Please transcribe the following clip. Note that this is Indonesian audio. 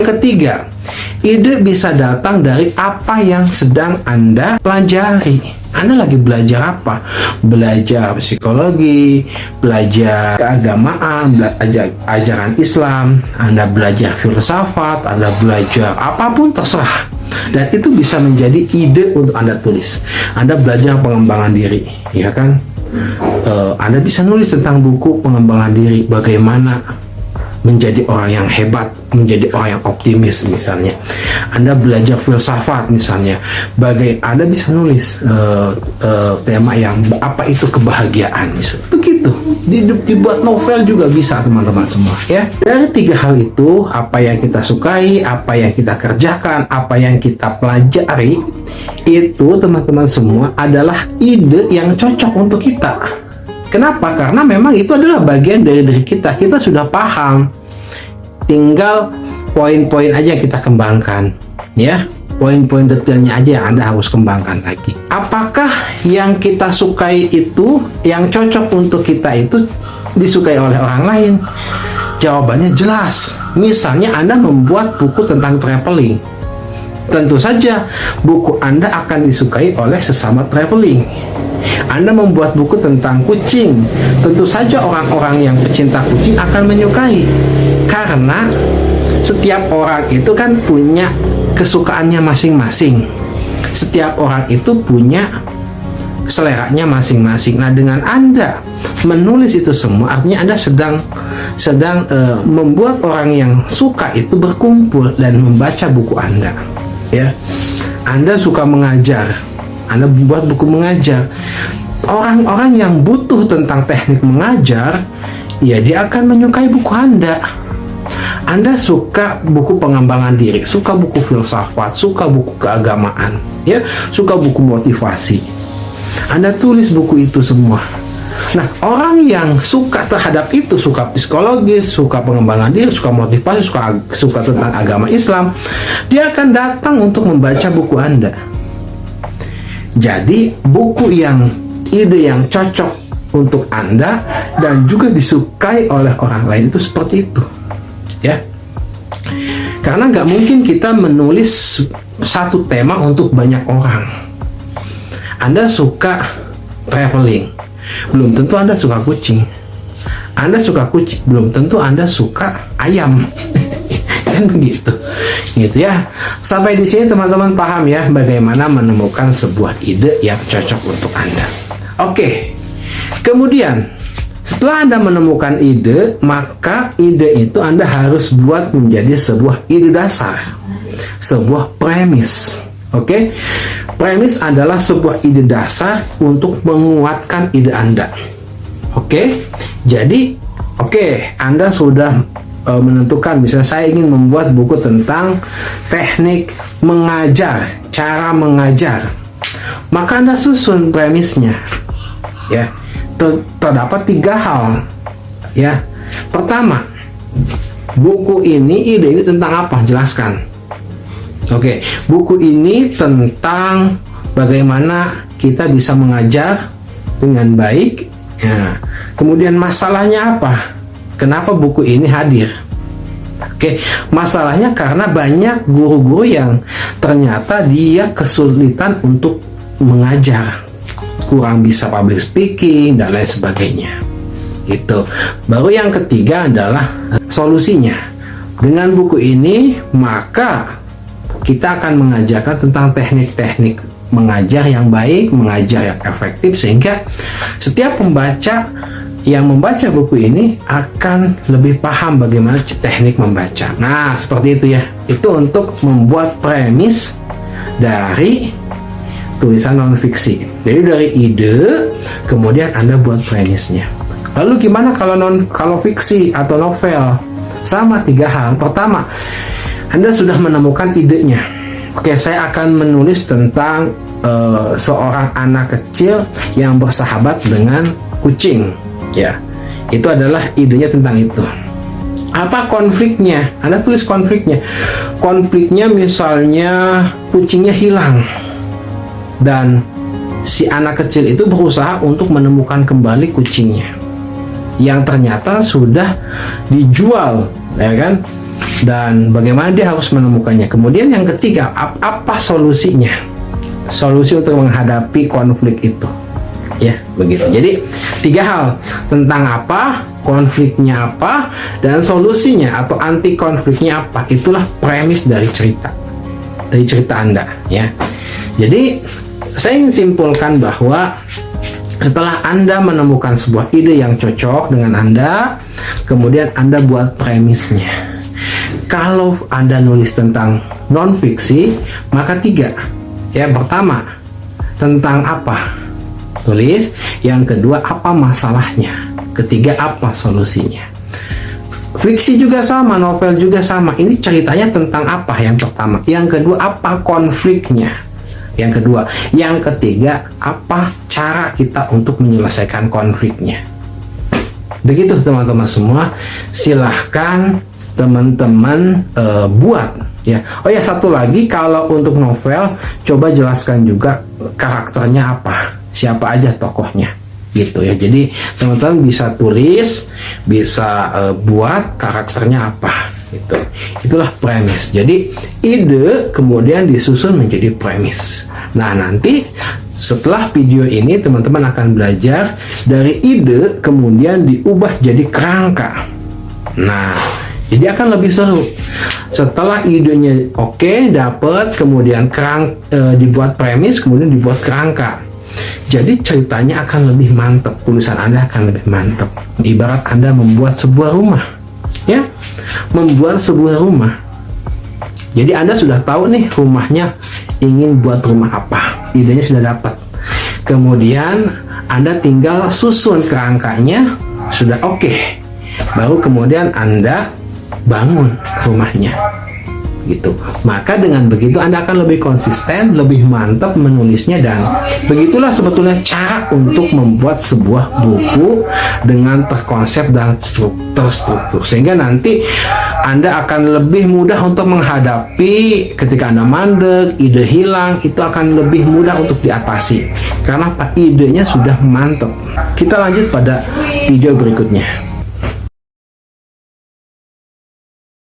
Ketiga, ide bisa datang dari apa yang sedang Anda pelajari. Anda lagi belajar apa? Belajar psikologi, belajar keagamaan, belajar ajaran Islam, Anda belajar filsafat, Anda belajar apapun terserah. Dan itu bisa menjadi ide untuk Anda tulis. Anda belajar pengembangan diri, ya kan? Anda bisa nulis tentang buku pengembangan diri, bagaimana menjadi orang yang hebat, menjadi orang yang optimis misalnya. Anda belajar filsafat misalnya, Anda bisa nulis tema yang apa itu kebahagiaan misalnya. Begitu. Dibuat novel juga bisa teman-teman semua ya. Dari tiga hal itu, apa yang kita sukai, apa yang kita kerjakan, apa yang kita pelajari, itu teman-teman semua adalah ide yang cocok untuk kita. Kenapa? Karena memang itu adalah bagian dari diri kita. Kita sudah paham. Tinggal poin-poin aja yang kita kembangkan. Ya, poin-poin detailnya aja yang Anda harus kembangkan lagi. Apakah yang kita sukai itu, yang cocok untuk kita itu disukai oleh orang lain? Jawabannya jelas. Misalnya Anda membuat buku tentang traveling. Tentu saja buku Anda akan disukai oleh sesama traveling. Anda membuat buku tentang kucing, tentu saja orang-orang yang pecinta kucing akan menyukai. Karena setiap orang itu kan punya kesukaannya masing-masing. Setiap orang itu punya seleranya masing-masing. Nah, dengan Anda menulis itu semua, artinya Anda sedang membuat orang yang suka itu berkumpul dan membaca buku Anda. Ya, Anda suka mengajar, Anda membuat buku mengajar. Orang-orang yang butuh tentang teknik mengajar, ya dia akan menyukai buku Anda. Anda suka buku pengembangan diri, suka buku filsafat, suka buku keagamaan, ya, suka buku motivasi. Anda tulis buku itu semua. Nah, orang yang suka terhadap itu, suka psikologis, suka pengembangan diri, suka motivasi, suka tentang agama Islam, dia akan datang untuk membaca buku Anda. Jadi, ide yang cocok untuk Anda dan juga disukai oleh orang lain itu seperti itu. Ya, karena nggak mungkin kita menulis satu tema untuk banyak orang. Anda suka traveling, belum tentu Anda suka kucing. Anda suka kucing, belum tentu Anda suka ayam. Kan begitu, gitu ya. Sampai di sini teman-teman paham ya bagaimana menemukan sebuah ide yang cocok untuk Anda. Oke, kemudian setelah Anda menemukan ide, maka ide itu Anda harus buat menjadi sebuah ide dasar, sebuah premis. Oke, premis adalah sebuah ide dasar untuk menguatkan ide Anda. Oke, jadi Anda sudah menentukan, misalnya saya ingin membuat buku tentang teknik mengajar, cara mengajar, maka Anda susun premisnya. Ya, terdapat tiga hal. Ya, pertama, buku ini, ide ini tentang apa? Jelaskan. Oke, buku ini tentang bagaimana kita bisa mengajar dengan baik. Ya, kemudian masalahnya apa? Kenapa buku ini hadir? Oke, masalahnya karena banyak guru-guru yang ternyata dia kesulitan untuk mengajar, kurang bisa public speaking dan lain sebagainya. Itu. Baru yang ketiga adalah solusinya. Dengan buku ini maka kita akan mengajarkan tentang teknik-teknik mengajar yang baik, mengajar yang efektif, sehingga setiap pembaca yang membaca buku ini akan lebih paham bagaimana teknik membaca. Nah, seperti itu ya. Itu untuk membuat premis dari tulisan non-fiksi. Jadi dari ide, kemudian Anda buat premisnya. Lalu gimana kalau fiksi atau novel? Sama, tiga hal. Pertama, Anda sudah menemukan idenya. Oke, saya akan menulis tentang seorang anak kecil yang bersahabat dengan kucing. Ya, itu adalah idenya tentang itu. Apa konfliknya? Anda tulis konfliknya. Konfliknya misalnya kucingnya hilang dan si anak kecil itu berusaha untuk menemukan kembali kucingnya yang ternyata sudah dijual, ya kan? dan bagaimana dia harus menemukannya. Kemudian yang ketiga, apa solusinya? Solusi untuk menghadapi konflik itu. Ya, begitu. Jadi 3 hal, tentang apa, konfliknya apa, dan solusinya atau anti konfliknya apa. Itulah premis dari cerita Anda, ya. Jadi saya ingin simpulkan bahwa setelah Anda menemukan sebuah ide yang cocok dengan Anda, kemudian Anda buat premisnya. Kalau Anda nulis tentang non-fiksi, maka 3. Ya, pertama, tentang apa? Tulis. Yang kedua, apa masalahnya? Ketiga, apa solusinya? Fiksi juga sama, novel juga sama. Ini ceritanya tentang apa? Yang pertama. Yang kedua, apa konfliknya? Yang kedua. Yang ketiga, apa cara kita untuk menyelesaikan konfliknya? Begitu teman-teman semua. Silahkan teman-teman buat, ya. Oh ya, satu lagi, kalau untuk novel, coba jelaskan juga karakternya apa, siapa aja tokohnya, gitu ya. Jadi teman-teman bisa tulis, bisa buat karakternya apa, gitu. Itulah premis. Jadi ide kemudian disusun menjadi premis. Nah, nanti setelah video ini teman-teman akan belajar dari ide kemudian diubah jadi kerangka. Nah, jadi akan lebih seru. Setelah idenya oke, dapat, kemudian dibuat premis, kemudian dibuat kerangka. Jadi ceritanya akan lebih mantap, tulisan Anda akan lebih mantap. Ibarat Anda membuat sebuah rumah, ya, membuat sebuah rumah. Jadi Anda sudah tahu nih rumahnya ingin buat rumah apa, idenya sudah dapat. Kemudian Anda tinggal susun kerangkanya, sudah oke. Baru kemudian Anda bangun rumahnya, gitu. Maka dengan begitu Anda akan lebih konsisten, lebih mantap menulisnya, dan begitulah sebetulnya cara untuk membuat sebuah buku dengan terkonsep dan terstruktur, sehingga nanti Anda akan lebih mudah untuk menghadapi ketika Anda mandek, ide hilang, itu akan lebih mudah untuk diatasi karena idenya sudah mantap. Kita lanjut pada video berikutnya.